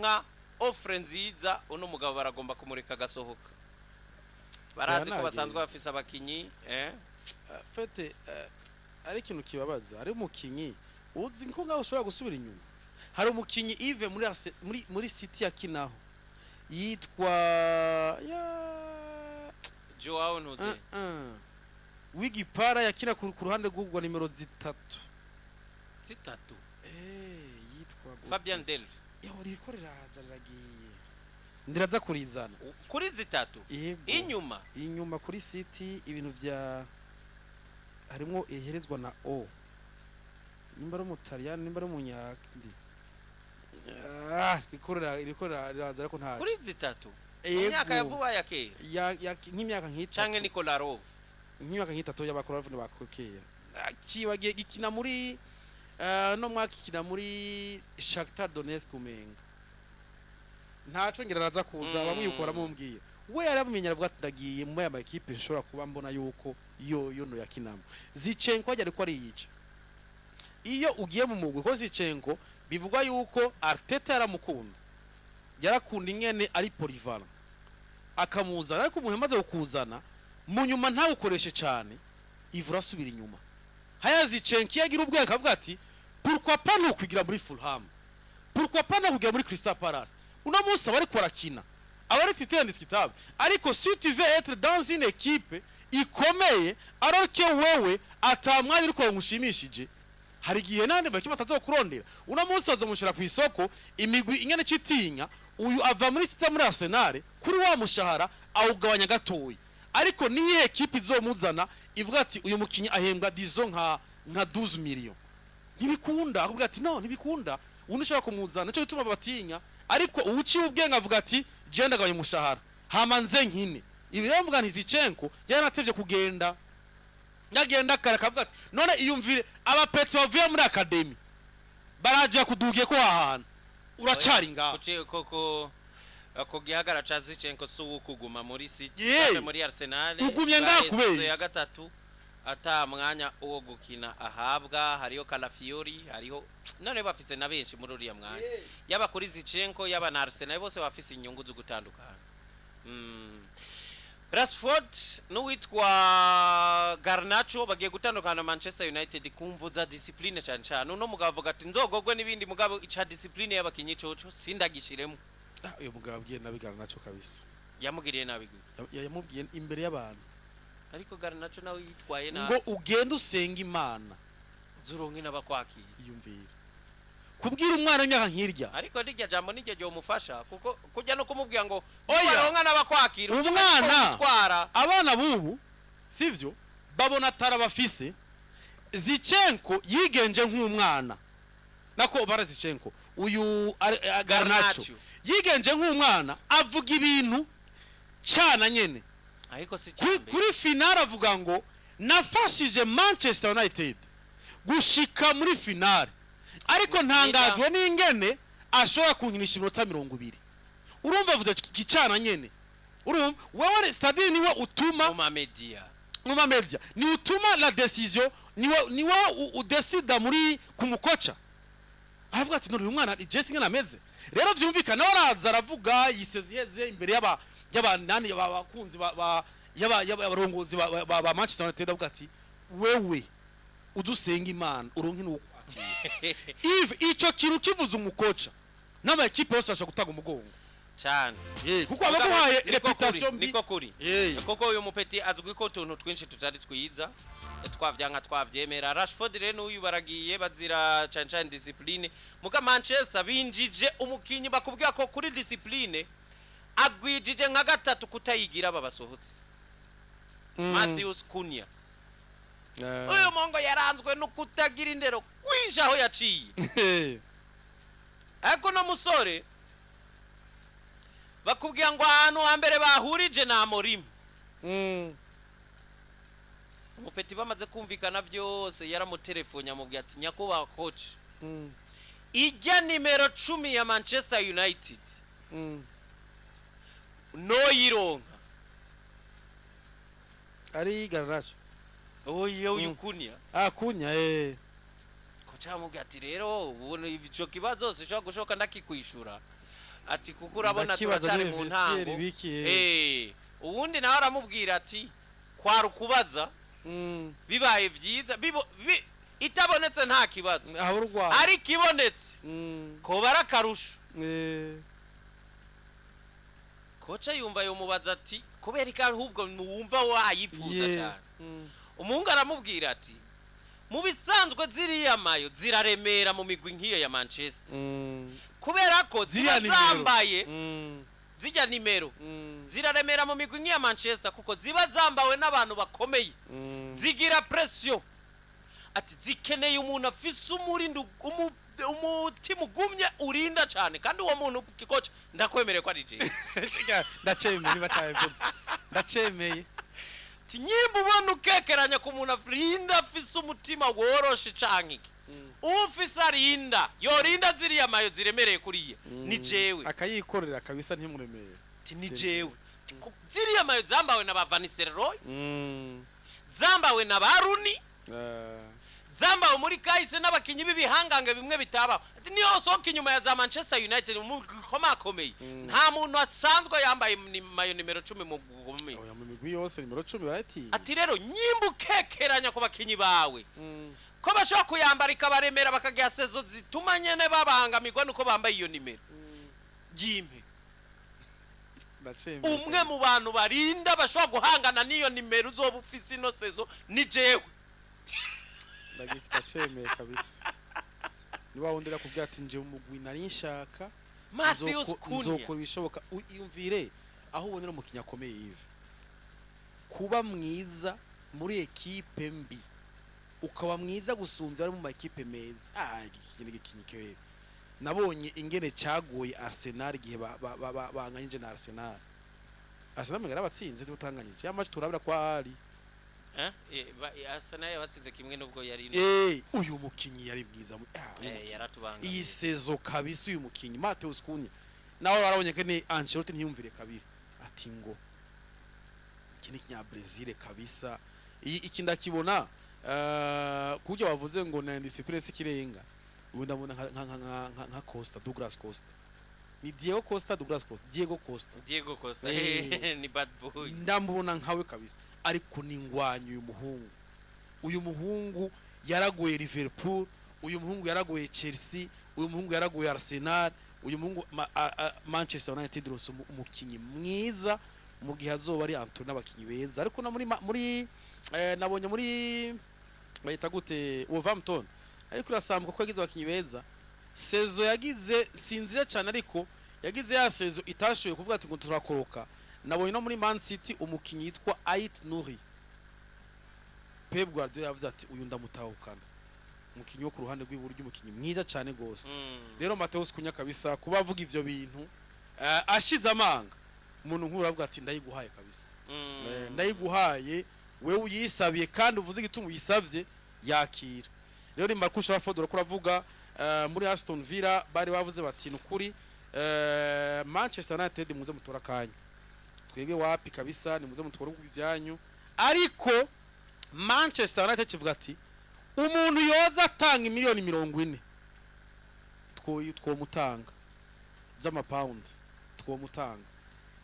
aronka offre nziza uno mugabo baragomba kumurika gasohoka barazi ko basanzwe bafise abakinyi fete ari ikintu kibabaza ari umukinyi uzi ko ngaho ushobora gusubira inyuma hari umukinyi Yves muri City yakinaho yitwa Joao Ntuze Wigipara yakina ku ruhande rw'ugwa nimero 3 yitwa Fabien Delve yahori ikorera hazaragiye ndiraza kurizana kuri 3 inyuma kuri City ibintu vya harimo eherezwa na O nimba ari umutaliyani nimba ari umunyandi ikorera razara ko nta kuri 3 imyaka yavuba yake nk'imyaka nk'ita canke Nicolaro nk'imyaka nk'itatu y'abakora bavune bakokera kibagiye gikina muri no mwakikina muri Shakhtar Donetsk umenga ntaco ngira raza kuza bamwikora mumbwiye we yarabumenyera bwa tudagiye mu ya equipe nshobora kuba mbona yuko yo no yakinamo Zichenko ajya ariko ari yica iyo ugiye mu mugwe ko Zichenko bivugwa yuko Arteta yaramukunda yarakunda ingene ari polyvalent akamuzana ariko umuhemaze gukuzana mu nyuma nta ukoreshe cyane ivura subira inyuma haya Zichenko yagira ubwenge akavuga ati pourquoi pas no kwigira muri Fulham pourquoi pas no kugira muri Crystal Palace uno munsi bari korakina abari titire ndikitable ariko si tu veux être dans une équipe ikomeye alors que wewe atamwanya uri ko ngushimishije hari gihe nande baki batazokurondera uno munsi azomushira ku isoko imigwi ingene citinya uyu ava muri City muri Arsenal kuri wa mushahara awugabanya gatoyi ariko niye equipe izomuzana ivuga ati uyu mukinyi ahembwa dizo nka 12 million ntibikunda akubwira ati no ntibikunda unushaka kumuzana cyo gituma batinya ariko uwuci ubwenge avuga ati je ndagabanya umushahara hamanze nkine ibi rero mvuga nti Zichenko yaranatevye kugenda yagenda kare akavuga ati none iyumvire abapeti bavuye muri academy baraje kudugiye ko hahana uracari ngaho koko gihagara ca Zichenko su kuguma muri City muri Arsenal ugumye ngakubeye ya gatatu ata mwanya uwo gukina ahabwa hariyo Calafiori hariho none bafise na benshi muri uriya mwanya yaba kuri Zichenko yaba na Arsenal bose bafise inyungu zo gutandukana Rashford n'uwitwa Garnacho bagiye gutandukana Manchester United kumvuza discipline cyane cyane uno mugabo avuga ati nzogogwe nibindi mugabo ica discipline y'abakinyi coco sindagishiremo uyu mugabo agiye nabi Garnacho kabisa yamugiriye nabi yamubwiye imbere y'abantu ariko Garnacho nawe yitwaye ngo ugende usenga Imana zuronke nabakwakira iyumvira kubwira umwana nyaka nkirya ariko nijya jambo nijye ryo mufasha kuko kujya no kumubwira ngo baronka nabakwakira umwana abana bubu sivyo babona tarabafise Zichenko yigenje nk'umwana nako barazichenko uyu Garnacho yigenje nk'umwana avuga ibintu cyana nyene ariko si kuri final avuga ngo nafashije Manchester United gushika muri final ariko ntangajwe n'ingene ashobora kunkinisha iminota 20 urumva avuze kicana nyene urumva wewe stade niwe utuma mu media ni utuma la décision niwe udesida muri kumukoca avuga ati none uyu mwana Jesse ngana ameze rero vyumvikana waraza aravuga yiseziyeze imbere y'abanani abakunzi y'abarongozi ba Manchester United avuga ati wewe udusenga Imana uronke n'ukwakira if ico kintu kivuze umukoca n'ama equipe yose ashaka gutaga umugongo cyane kuko abaguhaye reputation mbi niko kuri koko uyu mupeti azwi ko tuntu twinshi tutari twiza twavyanka twavyemera Rashford rero n'uyu baragiye bazira cyane discipline muga Manchester binjije umukinyi bakubwira ko kuri discipline agwijije nka gatatu kutayigira babasohotse Matheus Cunha uyu mongo yaranzwe no kutagira indero kwinja aho yaciye ariko no musore bakubwira ngo ahantu hambere bahurije na Amorim umupeti bamaze kumvikana byose yaramutelefone amubwira ati nyakuba coach ijya nimero 10 ya Manchester United no yironka ari Garnacho oyo yukunya Cunha ko cyamubwira ati rero ubone ico kibazo sishaka gushoka ndakikwishura ati kuko urabona Ndakibaza turacari niba mu vestiaire ntango biki. uwundi nawe aramubwira ati kwari ukubaza bibaye vyiza itabonetse nta kibazo ari kibonetse ko barakarusha koca yumva yomubaza ati kubera iki ahubwo wumva wayifuza cyane umuhungu aramubwira ati mu bisanzwe ziriya mayo ziraremera mu migwi nk'iyo ya Manchester kubera ko zambaye zijya nimero ziraremera mu migwi nk'iya Manchester kuko ziba zambawe n'abantu bakomeye zigira pression ati zikeneye umuntu afise umurindo umutima ugumye urinda cyane kandi uwo muntu kikoca ndakwemereye ko ari je ndacemeye bacayevuze ndacemeye tinyimba ubona ukekeranya ku muntu arinda afise umutima woroshe canke ufise arinda yorinda ziriya mayo ziremereye kuriye ni jewe akayikorera kabisa ntimuremeye ni jewe ziriya mayo zambawe na ba Van Nistelrooy zambawe na Baruni zambawe muri kahise n'abakinyi b'ibihangange bimwe bitaba ati niyo soka inyuma ya za Manchester United mu komakomeye nta muntu asanzwe yambaye mayo nimero 10 mu gumi oya mu migwi yose nimero 10 barati ati rero nyimbukekeranya ku bakinyi bawe ko bashobora kuyambara ikabaremera bakagira sezo zituma nyene babangamirwa nuko bambaye iyo nimero jimpe umwe mu bantu barinda bashobora guhangana n'iyo nimero uzoba ufise ino sezo ni jewe ndagicemeye kabisa ni wawundira kubwira ati nje umugwi nari nshaka Matheus Cunha uzokora bishoboka uyumvire aho ubonera mu kinyakomeye yive kuba mwiza muri ekipe mbi ukaba mwiza gusumvya ari mu makipe meza ikintu gikinyikewe nabonye ingene cyagoye Arsenal gihe banganyije na Arsenal mugara batsinze tutanganyije amaje turabira kwa ari Arsenal yabatsinze kimwe nubwo yari uyu mukinyi yari mwiza yaratubanga iyi sezo kabisa uyu mukinyi Matheus Cunha nawe warabonye kene Ancelotti ntiyumvire kabiri ati ngo kini kinya Brazil kabisa iki ndakibona kujya bavuze ngo na discipline sikirenga ubu ndabona nka Costa Douglas Costa ni Diego Costa ni bad boy ndambona nkawe kabisa ariko ni ngwanyu uyu muhungu yaragoye Liverpool uyu muhungu yaragoye Chelsea uyu muhungu yaragoye Arsenal uyu muhungu Manchester United rose umukinyi mwiza mu gihe azoba ari Anthony n'abakinyi beza ariko na muri nabonye muri bayita gute Wolverhampton ariko urasambuka ko yagize abakinyi beza sezo yagize sinziye cyane ariko yagize ya sezo itashoye kuvuga ati ngo turakoroka nabonye no muri Man City umukinyi yitwa Ait Nouri Pep Guardiola yavuze ati uyu ndamutahukana umukinyi wo ku ruhande rw'iburyo umukinyi mwiza cyane gose rero Matheus Cunha kabisa kuba avuga ivyo bintu ashize amanga umuntu nkuru avuga ati ndayiguhaye kabisa ndayiguhaye wewe uyisabiye kandi uvuze igituma uyisavye yakira rero ni Marcus Rashford uravuga muri Aston Villa bari bavuze bati nukuri Manchester United muze mutora kanya twebwe wapi kabisa ni muze mutwara ubyanyu ariko Manchester United kivuga ati umuntu yoza atanga miliyoni 40 twomutanga z'amapound twomutanga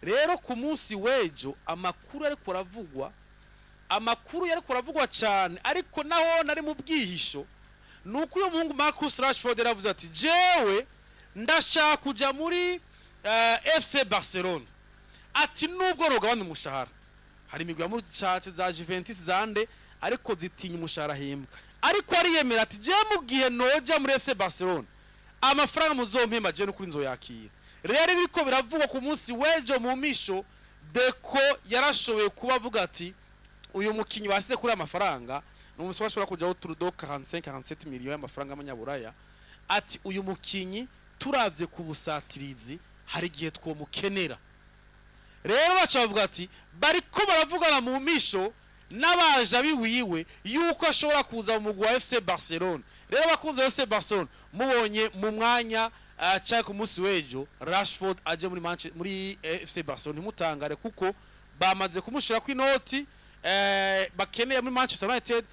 rero ku munsi wejo amakuru ariko aravugwa cyane ariko naho nari mu bwihisho nuko uyu muhungu Marcus Rashford yaravuze ati jewe ndashaka kuja muri FC Barcelona ati nubwo rogabana umushahara hari imigwi ya mucace za Juventus zande ariko zitinya umushahara hembwa ariko ariyemera ati je mu gihe noja muri FC Barcelona amafaranga muzompema je n'ukuri nzoyakira rero biriko biravugwa ku munsi wejo mu misho Deco yarashoboye kuba avuga ati uyu mukinyi basize kuri amafaranga n'umunsi washobora kujaho Trudeau 45-47 miliyoni y'amafaranga y'amanyaburaya ati uyu mukinyi turavye ku busatirizi hari gihe twomukenera rero bacha bavuga ati bariko baravugana mu misho n'abaje biwiwe yuko ashobora kuza mu mugwa FC Barcelona rero bakunze FC Barcelona mubonye mu mwanya cha ku munsi wejo Rashford aje muri FC Barcelona mutangare kuko bamaze kumushira ku inoti bakeneye muri Manchester United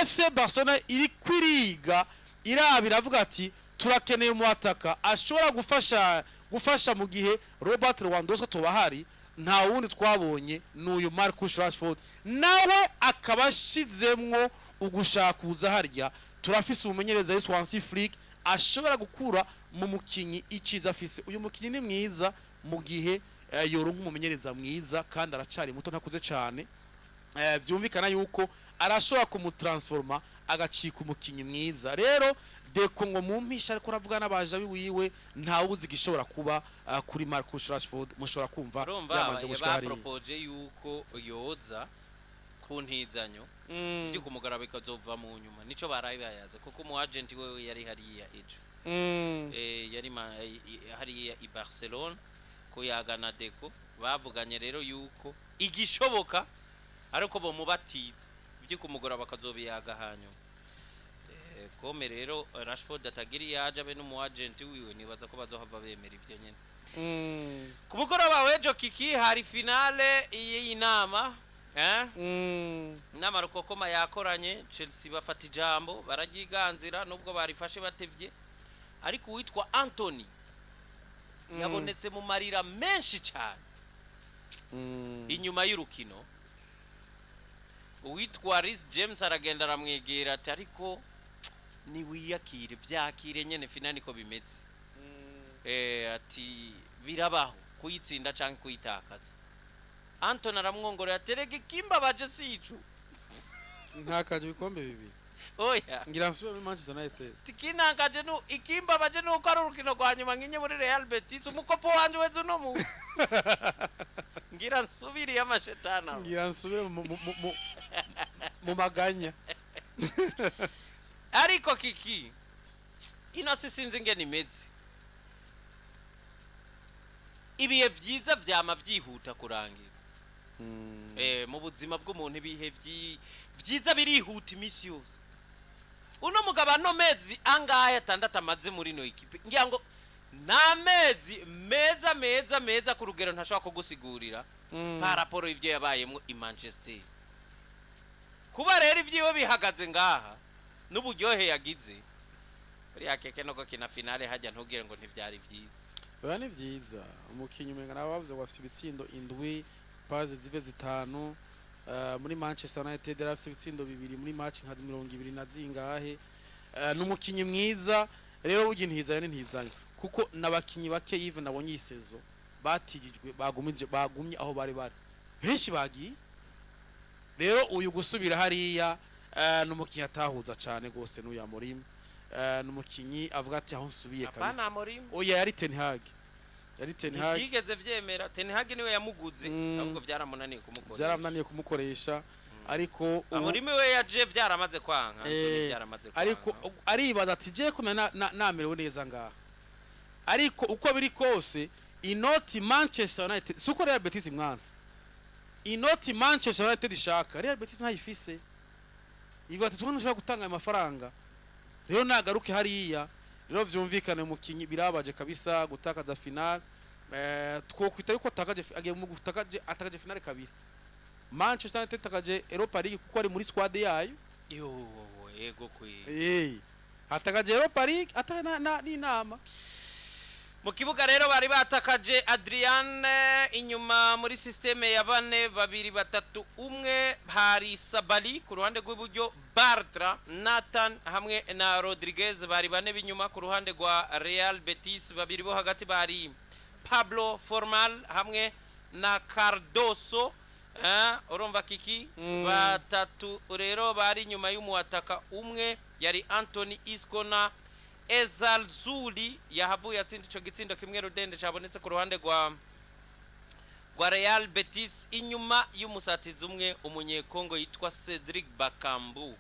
FC Barcelona iri kwiriga irabira avuga ati turakeneye mu ataka ashobora gufasha gufasha mu gihe Robert Lewandowski tubahari nta wundi twabonye n'uyu Marcus Rashford nawe akaba ashizemwo ugushakuza harya turafise umumenyereza Swansea Flick ashobora gukura mu mukinyi iciza afise uyu mukinyi ni mwiza mu gihe yoronka umumenyereza mwiza kandi aracari muto ntakuze cyane byumvikana yuko arashobora kumutransforma agacika umukinyi mwiza rero Deko ngo mumpisha ariko aravuga n'abaje biwiwe nta wuzi gishobora kuba kuri Marcus Rashford mushobora kumva yamaze gushwari propose yuko yoza ku ntizanyo byo kumugara bikazova mu nyuma nico baraye bayaze kuko mu agent wewe yari hariya ejo yari hariya i Barcelona ko yagana Deko bavuganye rero yuko igishoboka ariko bo mubatiza byo kumugora bakazobiyaga hanyuma kome rero Rashford atagiri yaje abe n'umu agent wiwe nibaza ko bazohava bemera ivyo nyene ku mugoroba wejo kiki hari finale y'inama inama rukokoma yakoranye Chelsea bafata ijambo baragiganzira nubwo barifashe batevye ariko witwa Anthony yabonetse mu marira menshi cyane inyuma y'urukino uwitwa Reece James aragenda aramwegera ati ariko ni wiyakire byakire nyene finani ko bimeze ati birabaho kuyitsinda canke kuyitakaza Anton aramwongorera terege kimba baje sicu ntakaje bikombe bibiri oya ngira nsubire muri Manchester United tikinangaje no ikimba baje no ko ari urukino rwa nyuma nginye muri Real Betis umukopo wanje wezo no mu ngira nsubire y'amashetana ngira nsubire mu maganya ariko kiki ino sisinze ingene imeze ibihe byiza byama byihuta kurangira mu buzima bw'umuntu ibihe byiza birihuta imisi yose uno mugabano mezi angahe atandatu amaze muri no equipe ngira ngo namezi meza ku rugero ntashobora kugusigurira paraporo ivyo yabayemwo i Manchester kuba rero ivyo bihagaze ngaha n'uburyohe yagize buri yakeke no gukina finale hajya ntugire ngo ntibyari byiza oya ni byiza umukinyi umenga nabavuze wafise ibitsindo indwi paze zive zitanu muri Manchester United afise ibitsindo bibiri muri match nka 20 na zingahe n'umukinyi mwiza rero bugi ntizanye ntizanye kuko nabakinyi bake yive nabonye isezo batijijwe bagumye aho bari benshi bagiye rero uyu gusubira hariya n'umukinyi atahuza cyane gose n'uya Morim n'umukinyi avuga ati aho nsubiye kabisa oya yari Ten Hag yigeze vyemera Ten Hag niwe yamuguze ahubwo byaramunaniye kumukoresha ariko Morim we yaje byaramaze kwanka ariko aribaza ati je ko namerewe neza ngaha ariko uko biri kose inoti Manchester United suko Real Betis mwanza inoti Manchester United ishaka Real Betis ntayifise ivuga ati tunashobora gutanga amafaranga rero nagaruke hariya rero vyumvikane umukinyi birabaje kabisa gutakaza final twokwita yuko agiye mu atakaje final kabiri Manchester United atakaje Europa League kuko ari muri squad yayo yego kwi atakaje Europa League atana n'inama mu kibuga rero bari batakaje Adrian inyuma muri systeme ya bane babiri batatu umwe hari Sabali ku ruhande rw'iburyo Bartra Nathan hamwe na Rodriguez bari bane binyuma ku ruhande rwa Real Betis babiri bo hagati bari Pablo Formal hamwe na Cardoso urumva kiki batatu rero bari nyuma y'umuataka umwe yari Anthony Isco na Ezal Zuli yahavuye atsinda ico gitsindo kimwe rudende cabonetse ku ruhande rwa Real Betis inyuma y'umusatizi umwe umunyekongo yitwa Cedric Bakambu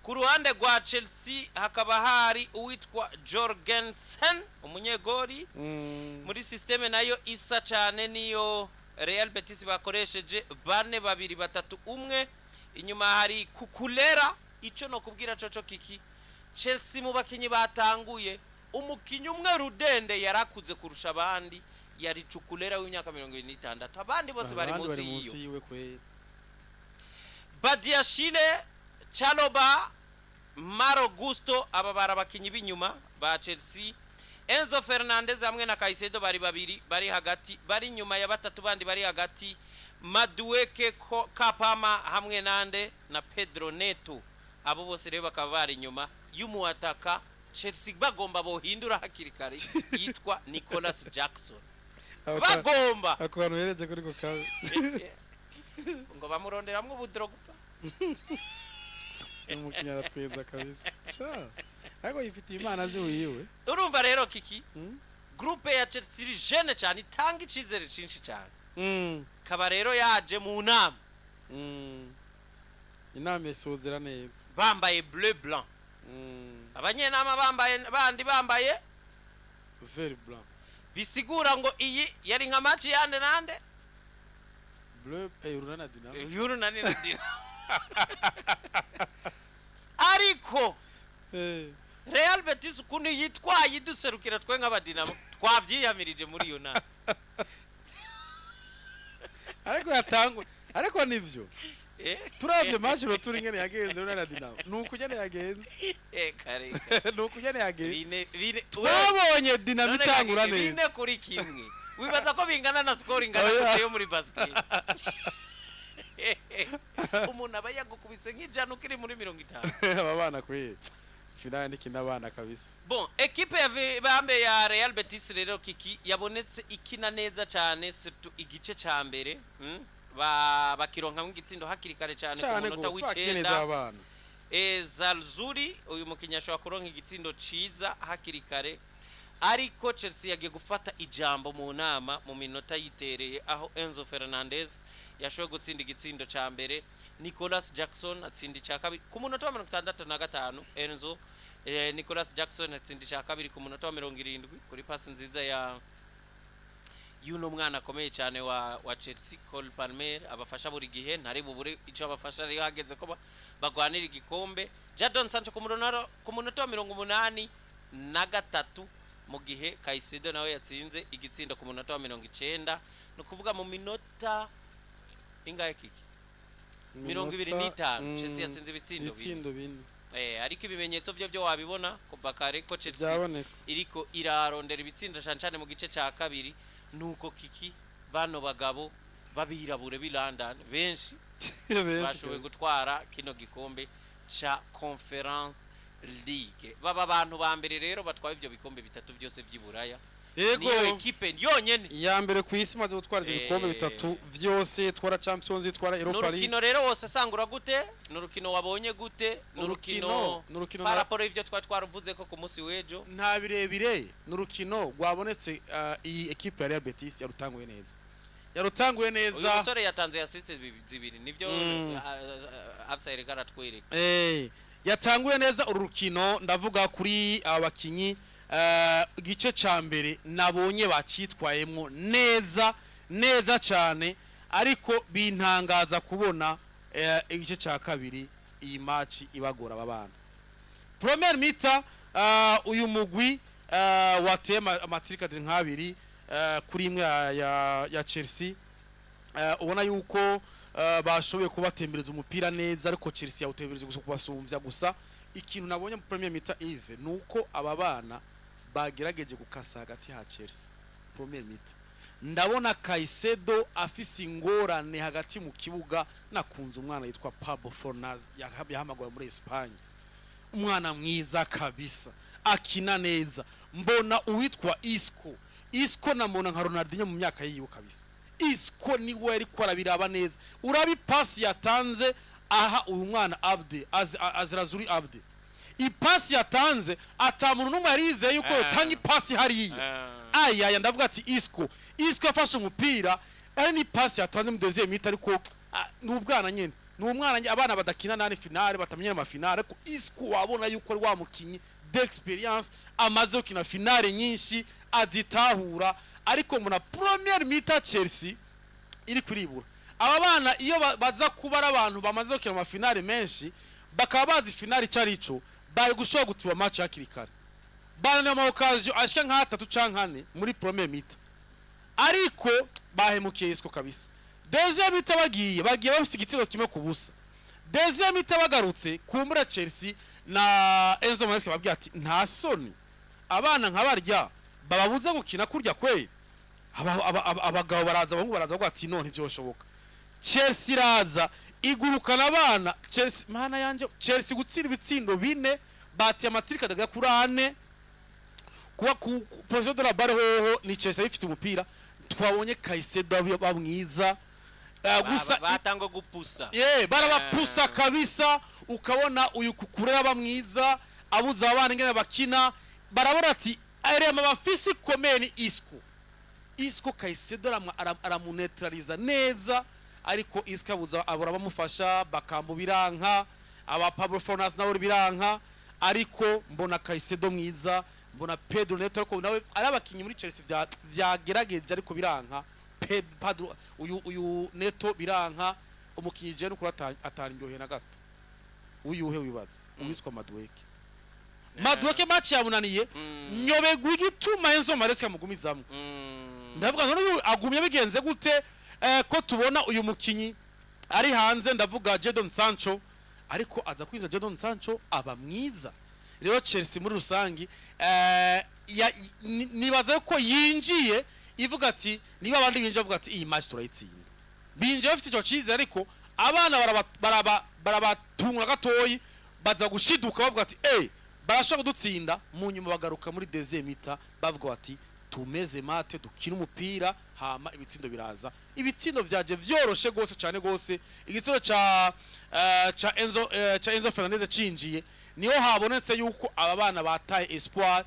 ku ruhande rwa Chelsea hakaba hari uwitwa Jorgensen umunyegori muri systeme nayo isa cyane niyo Real Betis bakoresheje bane babiri batatu umwe inyuma hari Kukulera ico no kubwira coco kiki Chelsea mu bakinyi batanguye umukinyi umwe rudende yarakuze kurusha abandi yari Cukulera w'imyaka 26 abandi bose bari munsi yiwe kwe Badiashile Chaloba Maro Gusto aba barabakinyi binyuma ba Chelsea Enzo Fernandez hamwe na Caicedo bari babiri bari hagati, bari nyuma ya batatu bandi bari hagati, Madueke Kapama hamwe nande na Pedro Neto. Abo bose rero bakaba bari nyuma y'umuataka Chelsea bagomba bohindura hakiri kare yitwa Nicolas Jackson. Bagomba akantu yereje kuri ko kawe ngo bamuronderamwe ubudrogba umukinyara tweza kabisa sha ariko yifitiye imana nzi wiwe. Urumva rero Kiki groupe ya Chelsea iri jeune cyane itanga icizere cinshi cyane. Kaba rero yaje mu nama inama isozera neza bambaye bleu blanc, abanyenama bambaye bandi bambaye vert blanc, bisigura ngo iyi yari nka match yande nande bleu urunana Dinamo urunani na Dinamo ariko Real Betis ukuntu yitwaye duserukira twe nk'abadinamo twabyiyamirije muri iyo nama ariko yatangwa ariko nivyo turavye match ro turi ngene yagenze urunana Dinamo nuko nyene yagenze kare nuko nyene yagenze bine twabonye Dinamo itangura neza bine kuri kimwe wibaza ko bingana na score ingana yo muri basket umuntu aba yagukubise nk'ijana ukiri muri 50 aba bana kwe finale nikina abana kabisa. Bon, equipe ya bambe ya Real Betis rero Kiki yabonetse ikina neza cyane surtout igice ca mbere bakironka nk'igitsindo hakiri kare cyane ku munota w'icenda. Zalzuri uyu mukinya ashobora kuronka igitsindo ciza hakiri kare, ariko Chelsea yagiye gufata ijambo mu nama mu minota yitereye aho Enzo Fernandez yashoboye gutsinda igitsindo ca mbere, Nicolas Jackson atsinda ca kabiri ku munota wa 65. Enzo Nicolas Jackson atsinda ca kabiri ku munota wa 70 kuri pass nziza ya yuno mwana akomeye cyane wa Chelsea Cole Palmer, abafasha buri gihe ntari bubure ico abafasha rero hageze ko bagwanira igikombe. Jadon Sancho ku munota wa 83 mu gihe Caicedo nawe yatsinze igitsindo ku munota wa 90, no kuvuga mu minota ingahe Kiki 25 Chelsea yatsinze ibitsindo bine. Ariko ibimenyetso byo wabibona kuva kare ko Chelsea iriko irarondera ibitsindo cyane mu gice ca kabiri, nuko Kiki bano bagabo babirabure bi London benshi bashoboye gutwara kino gikombe ca Conference League. Baba abantu ba mbere rero batwaye ibyo bikombe bitatu byose by'Iburaya. Niyo equipe yonyene ya mbere ku isi maze gutwara ibikombe bitatu byose, twara Champions League, twara Europa League. Nurukino rero wose sangura gute? Nurukino wabonye gute? Nurukino paraporo ivyo twaruvuze ko ku munsi wejo nta birebire. Nurukino rwabonetse iyi equipe ya Real Betis yarutanguye neza. Uyu musore yatanze assist zibiri nivyo afsaire karatwereka. Yatanguye neza urukino, ndavuga kuri abakinyi igice ca mbere nabonye bacitwayemo neza cyane, ariko bintangaza kubona igice ca kabiri iyi match ibagora abana. Premier mita uyu mugwi wateye amatirikadiri nk'abiri kuri imwe ya Chelsea, ubona yuko bashoboye kubatembereza umupira neza, ariko Chelsea yawutembereje gusa kubasumbya gusa. Ikintu nabonye mu Premier mita Yves nuko aba bana bagerageje gukasa hagati ha Chelsea. Premier mita ndabona Caicedo afise ingorane hagati mu kibuga, nakunze umwana yitwa Pablo Fornaz yahamagara muri Espagne, umwana mwiza kabisa akina neza. Mbona uwitwa Isco namona nka Ronaldinho mu myaka yiwe kabisa. Isco ni we ariko arabiraba neza, urabi pass yatanze aha uyu mwana Abde Azrazuri Abde, ipasi yatanze atamuntu numwe yarize yuko yotanga ipasi hariya. Aya ndavuga ati Isco afashe umupira ari ni pasi yatanze mu deuxième minute, ariko n'ubwana nyene n'umwana abana badakina nane finale batamenye ama finale, ariko Isco wabona yuko ari wa mukinyi d'experience amaze gukina finale nyinshi azitahura. Ariko muna Premier mita Chelsea iri kuribura aba bana iyo baza kuba ari abantu bamaze gukina ama finale menshi, bakaba bazi finale cyarico bari gushobora gutuba match hakiri kare. Bana na occasion ashika nka 3 canke 4 muri Premier mita, ariko bahemukiye Isco kabisa. Deuxième mita bagiye bafite igitego kimwe ku busa. Deuxième mita bagarutse kumbura Chelsea na Enzo Maresca babwiye ati nta soni abana nkabarya bababuze gukina kurya kwe abagabo baraza abahungu baraza bavuga ati none ntivyoshoboka. Chelsea iraza igurukana abana Chelsea mana yanje Chelsea gutsira ibitsindo 4 bati amatirika daga kuri 4 kuba ku position de la balle hoho ni Chelsea ifite umupira twabonye Caicedo bamwiza gusa batango gupusa barabapusa kabisa ukabona uyu kukurera bamwiza abuza abana ngene bakina barabona ati arema bafisi komeni Isco Caicedo aramuneutraliza neza ariko Isco abuza abura bamufasha bakambu biranka aba Pablo Fornas nawe biranka ariko mbona Caicedo mwiza mbona Pedro Neto ariko nawe arabakinyi muri Chelsea vyagerageje ariko biranka Pedro uyu Neto biranka umukinyi je nuko atarindyohe na gato uyuhe wibaza uwiswa Madueke match yamunaniye nyobegwa igituma Enzo Maresca mugumizamwe ndavuga none agumye bigenze gute ko tubona uyu mukinyi ari hanze ndavuga Jadon Sancho ariko aza kwinza Jadon Sancho aba mwiza rero Chelsea muri rusangi nibaza ko yinjiye ivuga ati niba abandi binje avuga ati iyi match turayitsinda binje bafite ico cize ariko abana barabatungura gatoyi baza gushiduka bavuga ati barashaka dutsinda mu nyuma bagaruka muri deuxième mi-temps bavuga bati tumeze mate dukina umupira hama ibitsindo biraza ibitsindo vyaje vyoroshe gose cyane gose igitsindo cha Enzo Fernandez cinjiye niho habonetse yuko aba bana bataye espoir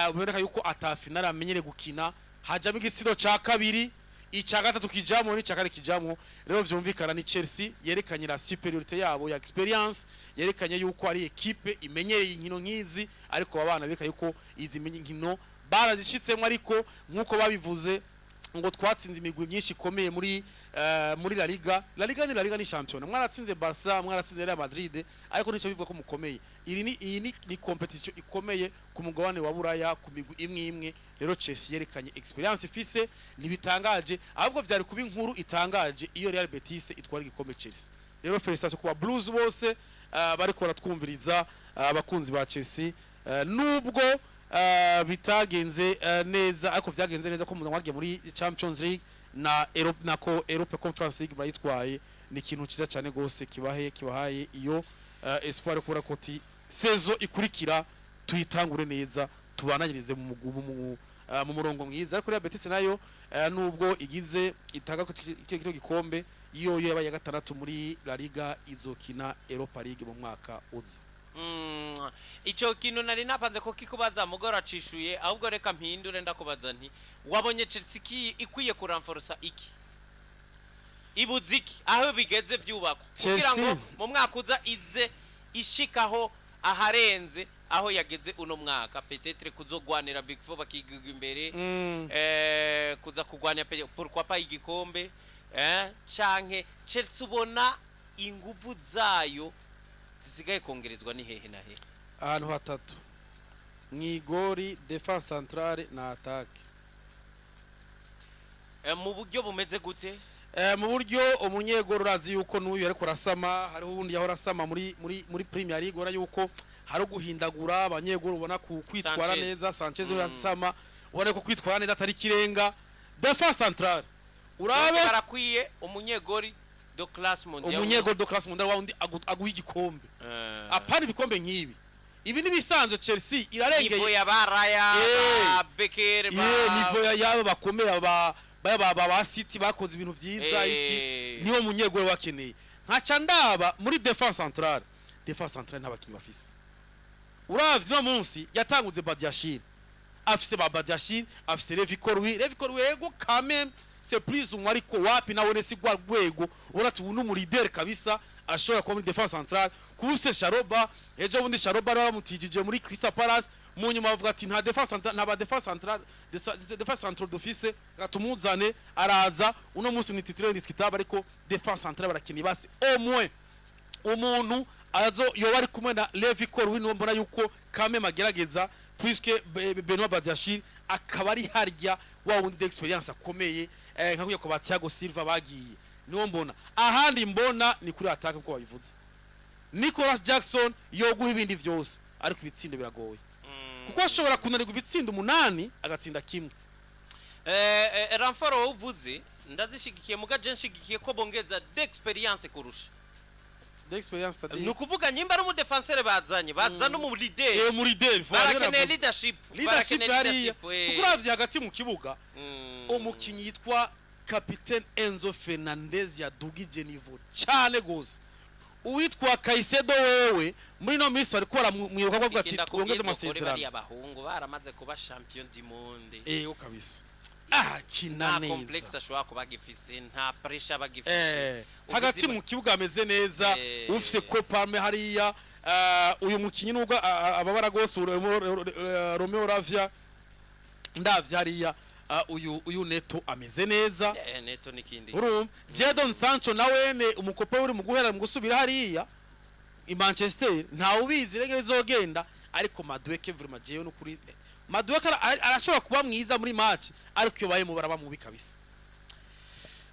uboneka yuko atafinale amenyere gukina hajamo igitsindo ca kabiri ica gatatu kijamwo ni cakare kijamwo rero vyumvikana ni Chelsea yerekanye la superiorité yabo ya experience yerekanye yuko ari equipe imenyereye inkino nkizi ariko abana bereka yuko izi nkino barazishitsemo ariko nkuko babivuze ngo twatsinze imigwi myinshi ikomeye muri La Liga ni champion mwaratsinze Barca mwaratsinze Real Madrid ariko nico bivuga ko mukomeye iyi ni competition ikomeye ku mugabane wa Buraya ku migwi imwe rero Chelsea yerekanye experience ifise nibitangaje ahubwo vyari kuba inkuru itangaje iyo Real Betis itwara igikombe Chelsea rero felicitation kuba Blues bose bariko baratwumviriza abakunzi ba Chelsea nubwo bitagenze neza ariko vyagenze neza ko umuntu wagiye muri Champions League na Europe Conference League bayitwaye ni ikintu ciza cyane gose kibahaye iyo espoir kubura ko ti sezo ikurikira tuyitangure neza tubananyirize mu murongo mwiza ariko Real Betis nayo nubwo igize itanga ko kino gikombe iyo yabaye ya gatandatu muri La Liga izokina Europa League mu mwaka uza ico kintu nari napanze ko kikubaza mugora cishuye ahubwo reka mpindure ndakubaza nti wabonye Chelsea ikwiye kuranforsa iki ibuziki aho bigeze byubako kugira ngo mu mwaka uza ize ishikaho aharenze aho yageze uno mwaka peut-être kuzogwanira Big Four bakigirwa imbere kuza kugwanya pourquoi pas igikombe canke Chelsea ubona inguvu zayo zisigaye kongerezwa ni hehe na hehe ahantu hatatu mwigori defense centrale na attaque mu buryo bumeze gute mu buryo umunyegoro urazi yuko n'uyu ariko rasama hariho ubundi yahora rasama muri Premier League ora yuko hari guhindagura abanyegoro ubona kwitwara neza Sanchez urasama ubona ko kwitwara neza atari kirenga defense centrale urabe barakwiye umunyegori do class mondial umunyegoro do class mondial waundi aguha igikombe apana ibikombe nkibi ibi ni bisanzwe Chelsea irarengeye nivo ya baraya Becker nivo ya bakomeye ba City bakoze ibintu vyiza iki niho munyegoro wakeneye nkaca ndaba muri defense centrale n'abakinyi bafise uravye no munsi yatanguze Badiashile afise Badiashile afise Levi Colwill ego quand même c'est plus umwe ariko wapi nawe nesi gwa rwego urati ubu mu leader kabisa ashobora kuba muri defense centrale kubuse Sharoba ejo bundi Sharoba baramutijije muri Crystal Palace mu nyuma bavuga ati nta defense centrale naba defense centrale d'office gatumuzane araza uno munsi ni titre indiscutable ariko defense centrale barakini basi au moins umuntu azo yo bari kumwe na Levi Colwill no mbona yuko kame magerageza puisque Benoit Badiashile akaba ari harya wa wundi d'experience akomeye nkakuye ko ba Thiago Silva bagiye niwo mbona ahandi mbona ni kuri attaque ko babivuze Nicolas Jackson yoguha ibindi vyose ariko ibitsindo biragoye kuko ashobora kunanirwa ibitsinda 8 agatsinda kimwe. Ramforo uvuze ndazishigikiye mugaje nshigikiye ko bongeza d'experience kurusha D'experience c'est-à-dire nukuvuga nyimba ari mu defenseur bazana mu leader mu leader barakeneye leadership hariya kuko uravye hagati mu kibuga umukinyi yitwa Capitaine Enzo Fernandez yadugije niveau cyane gose uwitwa Caicedo wewe muri no minsi bari kora mwiruka bavuga ati twongeze amasezerano bari abahungu baramaze kuba champion du monde kabisa kina neza complex ashobora kuba gifise nta pressure bagifise hagati mu kibuga ameze neza ufise ko Palme hariya uyu mukinyi nubwo ababara gose Romeo Lavia ndavya hariya uyu Neto ameze neza Neto nikindi urumva Jadon Sancho nawene umukopa uri mu guhera mu gusubira hariya i Manchester nta ubizi rege bizogenda ariko Madueke vraiment jeyo no kuri Madueke arashobora kuba mwiza muri match ariko iyo baye mu baraba mubi kabisa.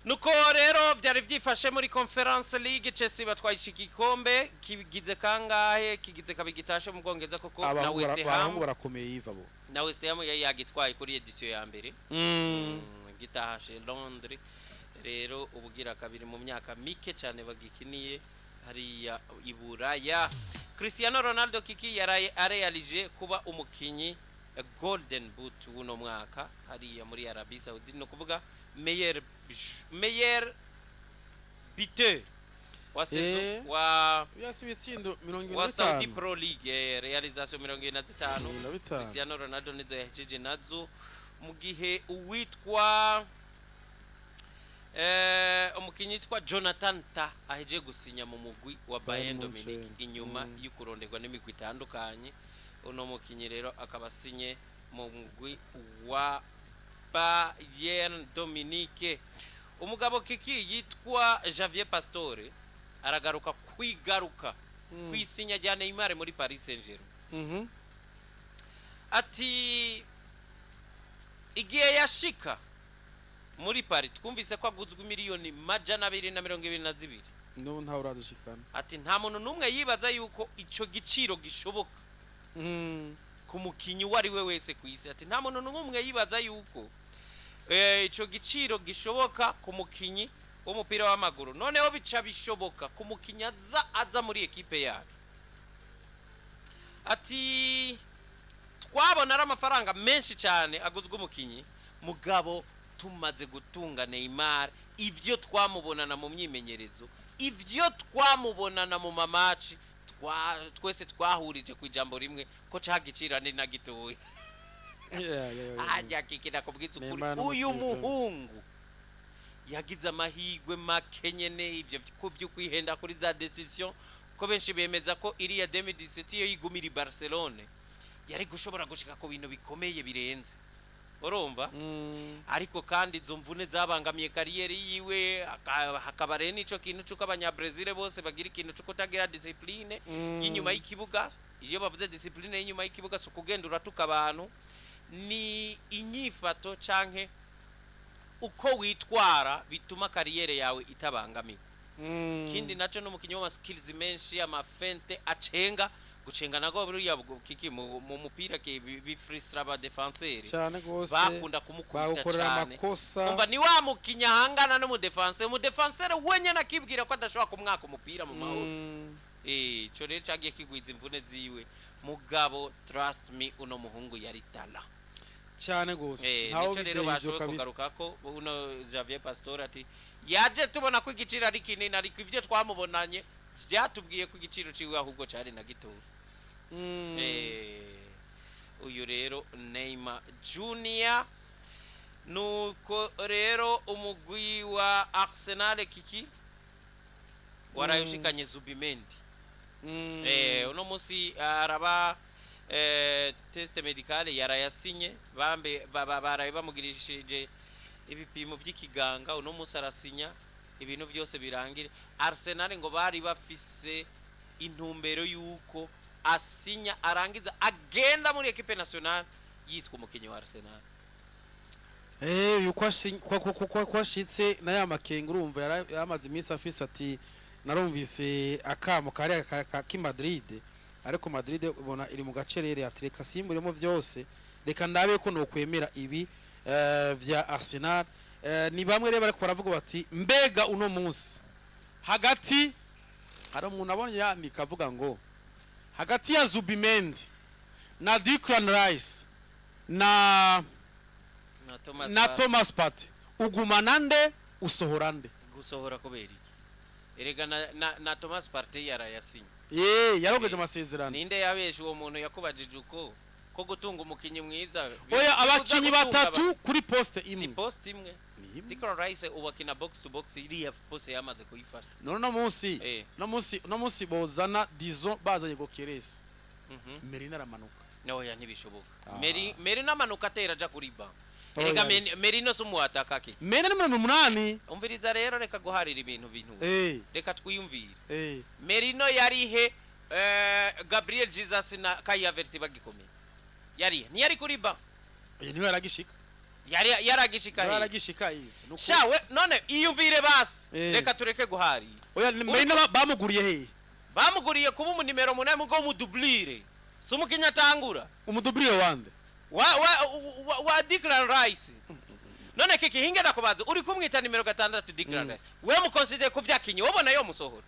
Nuko rero byari byifashe muri Conference League Chelsea batwaye igikombe kigize kangahe kigize kabigitashe mu Bwongereza koko na West Ham barakomeye yiva bo na West Ham yagitwaye kuri edition ya mbere gitahashe Londres rero ubugira kabiri mu myaka mike cyane bagikiniye hariya iburaya. Cristiano Ronaldo kiki yarealije kuba umukinyi Golden Boot uno mwaka hariya muri Arabie Saoudite no kuvuga meilleur buteur wa saison wa yasibitsindo 75 wa Saudi Pro League realization 75 Cristiano Ronaldo nizo yahejeje nazo mu gihe uwitwa umukinyi yitwa Jonathan Ta aheje gusinya mu mugwi wa Bayern Dominic inyuma y'ukuronderwa n'imigwi itandukanye. Uno mukinyi rero akabasinye mu mugwi wa Bayern Dominique. Umugabo kiki yitwa Javier Pastore aragaruka kwigaruka kwisinya rya Neymar muri Paris Saint-Germain. Ati igihe yashika muri Paris twumvise ko aguzwe miliyoni majana 222 no nta uradushikana. Ati nta muntu numwe yibaza yuko ico giciro gishoboka ku mukinyi wari we wese kwisi. Ati nta muntu numwe yibaza yuko ico giciro gishoboka ku mukinyi w'umupira w'amaguru noneho bica bishoboka ku mukinyi aza muri equipe yacu. Ati twabona ari amafaranga menshi cyane aguzwe umukinyi mugabo tumaze gutunga Neymar ivyo twamubonana mu myimenyerezo ivyo twamubonana mu mamaci twese twahurije ku ijambo rimwe ko cagicira ni na gitoya. Ajya kikina kubwitsa ukuri uyu muhungu yagize amahigwe makenyene ivyo byo kwihenda kuri za decision ko benshi bemeza ko iriya 2017 yo yigumira Barcelona yari gushobora gushika ku bintu bikomeye birenze urumva ariko kandi izo mvune zabangamiye kariyeri yiwe hakabare nico kintu cyuko abanyabrazil bose bagira ikintu cyuko tagira discipline y'inyuma y'ikibuga. Iyo bavuze discipline y'inyuma y'ikibuga so kugenda uratuka abantu ni inyifato canke uko witwara bituma kariyeri yawe itabangamiwe. Kindi naco no mukinyo wa skills menshi amafente acenga gucenga nago buriya kiki mu mupira ke bifristra ba defenseur cyane gose bakunda kumukubita cyane umva ni wa mukinya hangana no mu defenseur wenye nakibwira ko adashobora kumwaka umupira mu mahoro cyo rero cagiye kigwiza imvune ziwe mugabo trust me uno muhungu yari tala cyane gose ntawo rero bashobora kugaruka ko uno Javier Pastore ati yaje tubona ko igiciro ari kinini ariko ivyo twamubonanye byatubwiye ko igiciro ciwe ahubwo cyari na gitoya. Uyu rero Neymar Junior nuko rero umugwi wa Arsenal kiki warayoshikanye Zubimendi uno musi araba test medicale yarayasinye baraye bamugirishije ibipimo by'ikiganga uno musi arasinya ibintu byose birangire. Arsenal ngo bari bafise intumbero yuko asinya arangiza agenda muri equipe nationale yitwa umukinyi wa Arsenal. Yuko kwashitse na ya makenga urumva yamaze iminsi afise ati narumvise akamo kari ka Madrid ariko Madrid ubona iri mu gacerere atreka simburemo vyose reka ndabe ko no kwemera ibi vya Arsenal ni bamwe rero bariko baravuga bati mbega uno munsi hagati hari umuntu abonye yandika avuga ngo hagati ya Zubimendi na Declan Rice na Thomas Partey ugumana nde usohora nde gusohora kubera erega na Thomas Partey yarayasinye yarogeje amasezerano ninde yabeshe uwo muntu yakubajije uko ko gutunga umukinyi mwiza oya abakinyi batatu kuri poste imwe si poste imwe Declan Rice ubakina box to box iriya poste yamaze kuyifasha no munsi bozana Dizon bazanye Gokeres Merino aramanuka oya ntibishoboka Merino amanuka atera aja kuri ba erega Merino sumu atakake Merino ni 8 umviriza rero reka guharira ibintu reka twiyumvire Merino yarihe Gabriel Jesus na Kai Havertz bagikomeye yari kuri ba niwe yaragishika yaragishika shawe none iyumvire basi reka tureke guhari oya Merino bamuguriye he bamuguriye kuba umu numero 8 mugo mu doublure sumu kinyatangura umudublire wande wa Declan Rice none kiki hinge nakubaza uri kumwita numero 6 Declan Rice we mukonsidere ku vyakinyi wobona yo musohora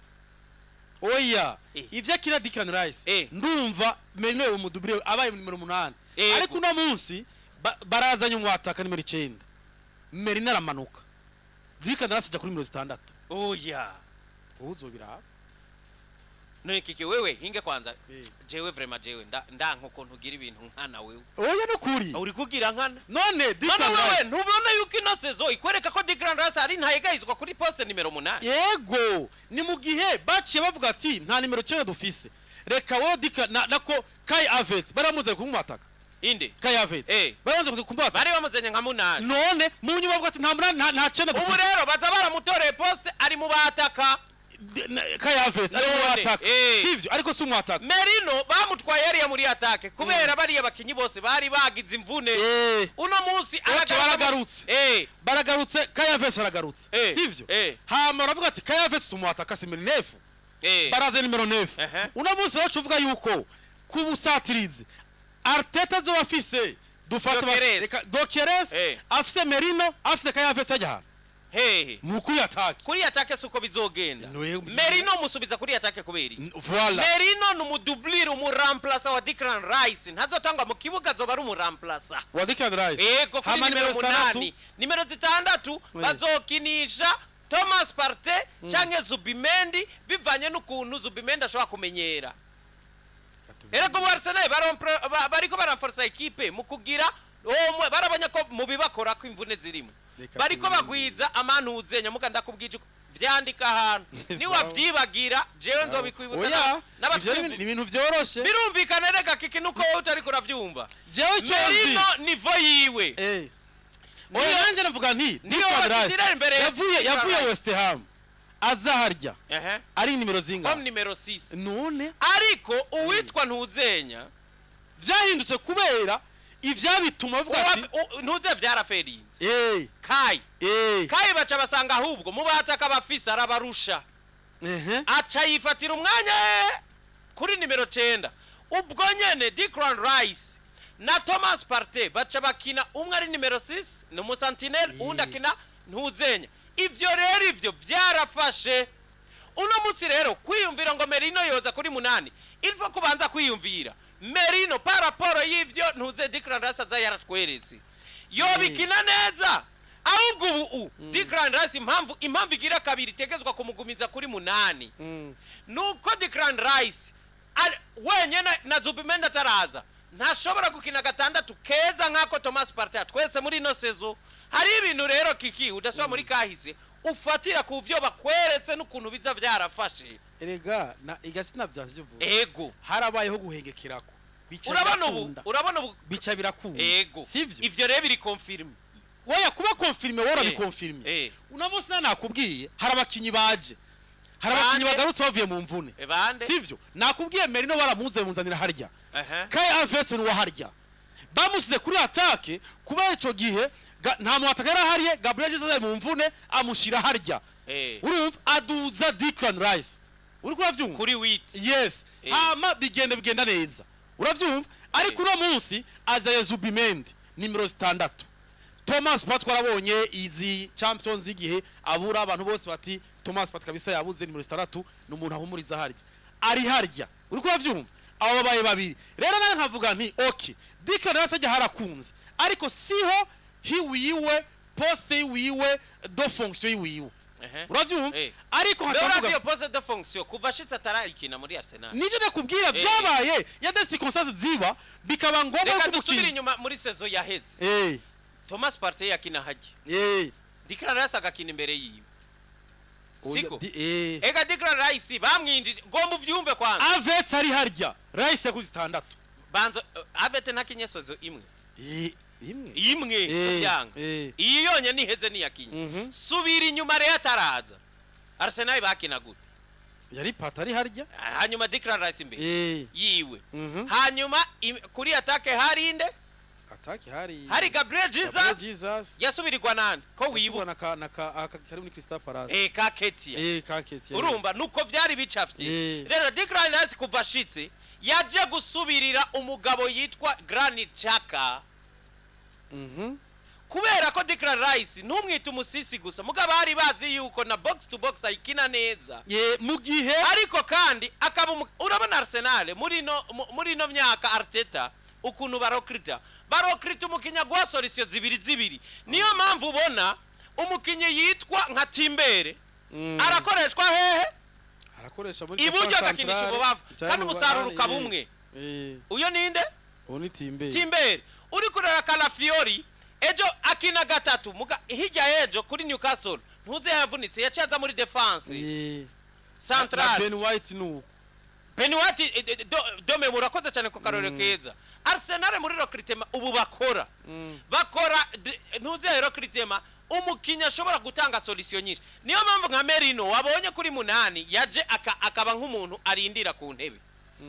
oya ivya kina Declan Rice ndumva Merino yo umudublire abaye numero 8 ariko uno munsi barazanye umwataka numero 9 Merino aramanuka Declan Rice ja kuri numero 6 oya uzobira none kiki wewe hinge kwanza jewe vraiment jewe ndanko ukuntu ugira ibintu nkana wewe oya no kuri uri kugira nkana none Declan Rice ntubona yuko ino sezo ikwereka ko Declan Rice ari ntayegayizwa kuri poste numero 8 yego ni mu gihe baciye bavuga ati nta numero 9 dufise reka wo nako Kai Havertz baramuze kumwataka inde Kai Havertz baramuze kumwataka bari bamuzenye nka 8 none mu nyuma bavuga ati nta 9 dufise ubu rero baza baramutoreye poste ari mu bataka Kai Havertz ari mu bataka sivyo ariko si umwataka Merino bamutwaye yari muri atake kubera bari abakinyi bose bari bagize imvune uno munsi baragarutse Kai Havertz aragarutse sivyo hama baravuga ati Kai Havertz umwataka si Merino baraze numero 9 uno munsi bacu uvuga yuko kubusatirize Arteta zo bafise dufata Gokeres afise Merino afise Kai Havertz ajya mukuri atake kuri atake suko bizogenda Merino musubiza kuri atake kuberi voilà Merino numudublire umuremplacer wa Declan Rice ntazotangwa mu kibuga zo bari umuremplacer wa Declan Rice hama numero 8 numero 6 bazokinisha Thomas Partey canke Zubimendi bivanye n'ukuntu Zubimendi ashobora kumenyera erego Arsenal bariko baranforsa equipe mu kugira barabanya ko mu bibakora ko imvune zirimo bariko bagwiza amantuze nyamuka ndakubwije vyandika ahantu ni wavyibagira jewe nzobikwibutsa n'abatwimvi ni ibintu vyoroshe birumvikana reka kiki nuko utari kuravyumva jewe Merino nivo yiwe oya nanje navuga nti yavuye West Ham azaharya ari nimero zinga comme numero 6 none ariko uwitwa ntuzenya vyahindutse kubera ivyabituma avuga ati ntuze vyaraferinze Kai baca basanga ahubwo mu bataka bafisa arabarusha aca yifatira umwanya kuri numero 9 ubwo nyene Declan Rice na Thomas Partey baca bakina umwe ari numero 6 no mu sentinel undi akina ntuzenya ivyo rero ivyo vyarafashe uno munsi rero kwiyumvira ngo Merino yoza kuri 8 ilfo kubanza kwiyumvira Merino paraporo y'ivyo ntuze Declan Rice aza yaratweretse yobikina neza ahubwo ubu Declan Rice impamvu igira kabiri tegezwa kumugumiza kuri 8 nuko Declan Rice wenyene na Zubimendi ataraza ntashobora gukina gatandatu keza nkako Thomas Partey atwetse muri no sezo hari ibintu rero kiki udaswa muri kahise ufatira ku byo bakweretse n'ukuntu biza vyarafashe erega na igasina vyavyivuga ego harabayeho guhengekirako urabona ubu bica birakunda ego sivyo ivyo rero biri confirm oya kuba confirme wora bikonfirme unamusi nakubwiye harabakinyi baje harabakinyi bagarutse bavuye mu mvune sivyo nakubwiye Merino baramuze munzanira harya Kai Havertz ni waharya bamusize kuri atake kuba ico gihe nta mwataka yari hariye Gabriel Jesus mu mvune amushira harya urumva aduza Declan Rice uriko uravyumva kuri wit yes hama bigenda neza uravyumva ariko uno munsi aza Zubimendi nimero 6 Thomas Partey twarabonye izi champions igihe abura abantu bose bati Thomas Partey kabisa yabuze nimero 6 n'umuntu ahumuriza harya ari harya uriko uravyumva abo babaye babiri rero nawe nkavuga nti okay Declan Rice ajya harakunze ariko siho hiwiwe poste wiwe do fonction wiwe uravyumva ariko hatavuga iyo poste de fonction kuva shitse atarayikina muri Arsenal nije nakubwira byabaye ya des circonstances ziba bikaba ngombwa ko dusubira inyuma muri saison yaheze Thomas Partey yakina haji Declan Rice agakina imbere yiwe siko ega Declan Rice bamwinjije gomba uvyumve kwanza Avets ari harya Rice ku 6 banzo Avets nakinyesozo imwe imwe byanga iyi yonye niheze niyakinye subira inyuma rero ataraza Arsenal bakina gute yari Partey harya hanyuma Declan Rice imbere yiwe hanyuma kuri attaque harinde ataki hari Gabriel Jesus yasubirirwa nande ko wibu na kari muri Crystal Palace Kaketia urumva nuko vyari bicafye rero Declan Rice kuva shitse yaje gusubirira umugabo yitwa Granit Xhaka kubera ko Declan Rice ntumwita umusisi gusa mugabo bari bazi yuko na box to box ayikina neza mugihe ariko kandi akaba urabona Arsenal muri no myaka Arteta ukuntu barokrita umukinya gwa solution zibiri niyo mpamvu ubona umukinyi yitwa nka Timbere arakoreshwa hehe arakoresha muri iburyo gakinisha ububavu kandi umusaruro ukabumwe uyo ninde oni Timbere uri kurera Calafiori ejo akina gatatu muga hirya ejo kuri Newcastle ntuze yavunitse yacaza muri defense central Ben White dome murakoze cyane ko karore keza Arsenal muri recruitment ubu bakora ntuze recruitment umukinya ashobora gutanga solution nyinshi niyo mpamvu nka Merino wabonye kuri 8 yaje akaba nk'umuntu arindira ku ntebe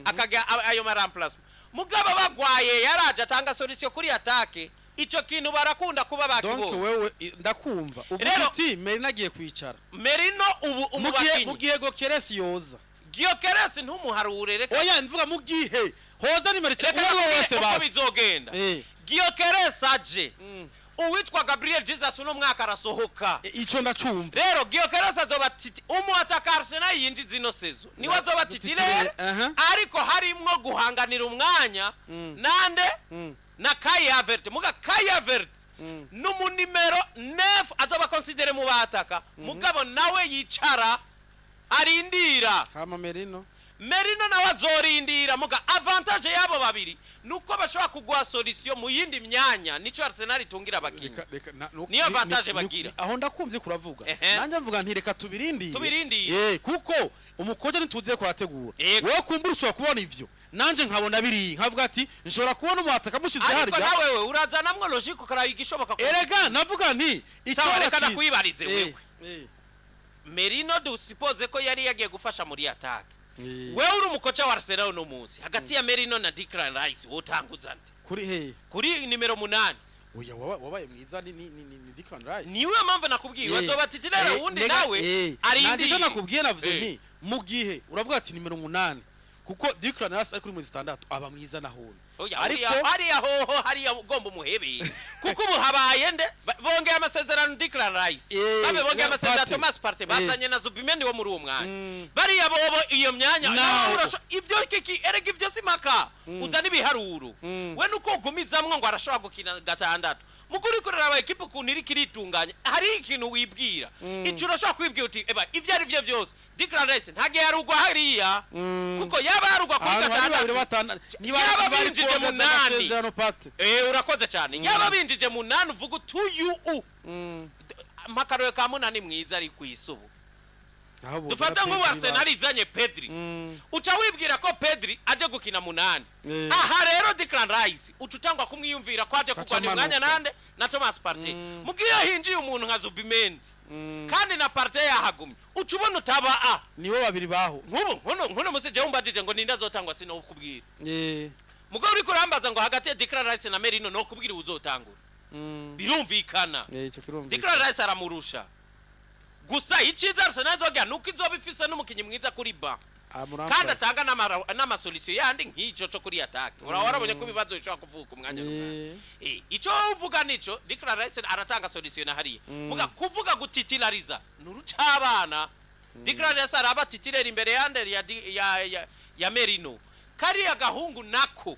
akaga ayo maramplacement mugabo bagwaye yaraje atanga solution kuri attaque ico kintu barakunda kuba bakibonye donc wewe ndakumva uvuga ati Merino agiye kwicara Merino ubu umubakinyi mugiye Gokeres yoza Gokeres ntumuharure reka oya mvuga mugihe hoza ni Merino uwo wese basi bizogenda Gokeres aje uwitwa Gabriel Jesus no mwaka arasohoka ico ndacumva rero Gokeres azobatiti ataka Arsenal yindi zino sezo ni wazobatitire ariko harimwo guhanganira umwanya nande na Kai Havertz muga Kai Havertz numu numero 9 azoba considere mu bataka mugabo nawe yicara arindira kama Merino nawe azorindira muga avantage yabo babiri nuko bashobora kugwa solution mu yindi myanya nico Arsenal itungira abakinyi niyo avantage bagira aho ndakumvye kuravuga nanje mvuga nti reka tubirindi kuko umukoje nituze kurategura wowe kumbura ushobora kubona ivyo nanje nkabona biri nkavuga ati nshobora kubona umwataka mushize harya ariko nawe urazana mwo logique karayigishoboka ko erega navuga nti icyo reka kwibarize wewe Merino du suppose ko yari yagiye gufasha muri attack wewe uri umukoca wa Arsenal no munsi hagati ya Merino na Declan Rice wotanguza nde kuri nimero 8 oya wabaye mwiza ni Declan Rice niwe mpamvu nakubwiye wazobatitira wundi nawe ari indi nanje nakubwiye navuze nti mugihe uravuga ati nimero 8 kuko Declan Rice ari kuri mu 6 aba mwiza nahone ariko hari ugomba umuhebe kuko ubu habaye nde bongeye amasezerano Declan Rice babe bongeye amasezerano Thomas Partey bazanye na Zubimendi wo muri uwo mwanya bari yabo iyo myanya ibyo erega ibyo simaka uzana ibiharuro we nuko gumizamwe ngo arashobora gukina gatandatu mukuri kurera aba equipe kuniri kiritunganya hari ikintu wibwira icyo urashobora kwibwira uti eba ivyo ari byo byose Declan Rice ntage yarugwa hariya kuko yaba yarugwa kuri gatandatu yaba binjije mu 8 urakoze cyane yaba binjije mu 8 uvuga tuyu makaroye ka 8 mwiza ari kwisubu dufata ngo Arsenal izanye Pedri uca wibwira ko Pedri aje gukina mu 8 aha rero Declan Rice ucutangwa kumwiyumvira ko aje kugwa ni mwanya nande na Thomas Partey mugiye hinjiye umuntu nka Zubimendi kandi na Partey yahagumye ucubona utaba niwo babiri baho nkuno musije umbadije ngo ninda zotangwa sino kubwira mugabo uri kurambaza ngo hagati ya Declan Rice na Merino no kubwira uzotangura birumvikana ico kirumvikana Declan Rice aramurusha gusa iciza Arsenal izogya nuko izoba ifise n'umukinyi mwiza kuri ba kandi atanga n'amasolution yandi nk'icyo cyo kuri attack warabonye ko ibibazo bishobora kuvuka umwanya runaka icyo uvuga nico Declan Rice aratanga solution na hariya muga kuvuga gutitilariza nurucabana Declan Rice araba titilera imbere yande ya Merino kariya gahungu nako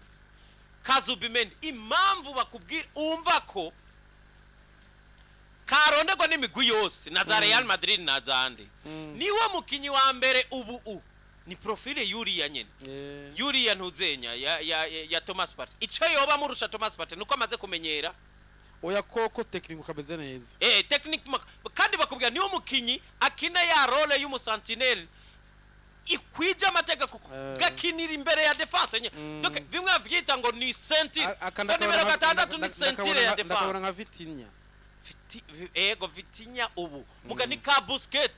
Kazubimendi impamvu bakubwira umva ko karondego n'imigwi yose na za Real Madrid na zande niwe mukinyi wa mbere ubu ni profile Yuriya nyene Yuriya ntuzenya ya Thomas Partey ico yoba murusha Thomas Partey nuko amaze kumenyera oya koko technique kameze neza technique kandi bakubwira niwe mukinyi akina ya role y'umusentinel ikwija amateka kuko gakinira imbere ya defense nye donc bimwe avyita ngo ni sentinel nimero 6 ni sentinel ya defense ndakabona nka Vitinha Vitinha ubu muga ni ka Busquets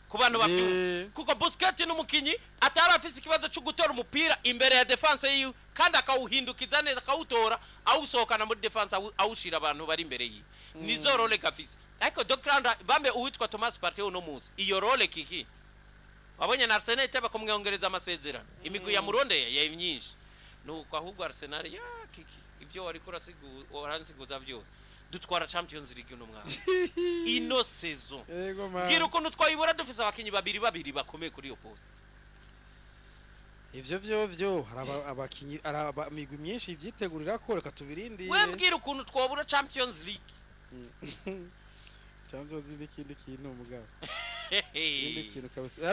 kubantu bafite kuko Busquets n'umukinyi atarafise ikibazo cyo gutora umupira imbere ya defense yiwe kandi akawuhindukiza neza akawutora awusohokana muri defense awushira abantu bari imbere yiwe nizo role kafise ariko Declan bambe uwitwa Thomas Partey uno muzi iyo role kiki wabonye na Arsenal itaba kumwongereza amasezerano imigwi ya Muronde ya myinshi nuko ahubwo Arsenal ya kiki ivyo wari oransiguza byose dutwara Champions League no mwana ino saison gira ukuntu twayibura dufise abakinyi babiri bakomeye kuri yo poste ivyo haraba abakinyi araba migwi myinshi ivyitegurira ko reka tubirindi webwira ukuntu twobura Champions League Champions League ikindi kintu mugabo ikindi kintu kabisa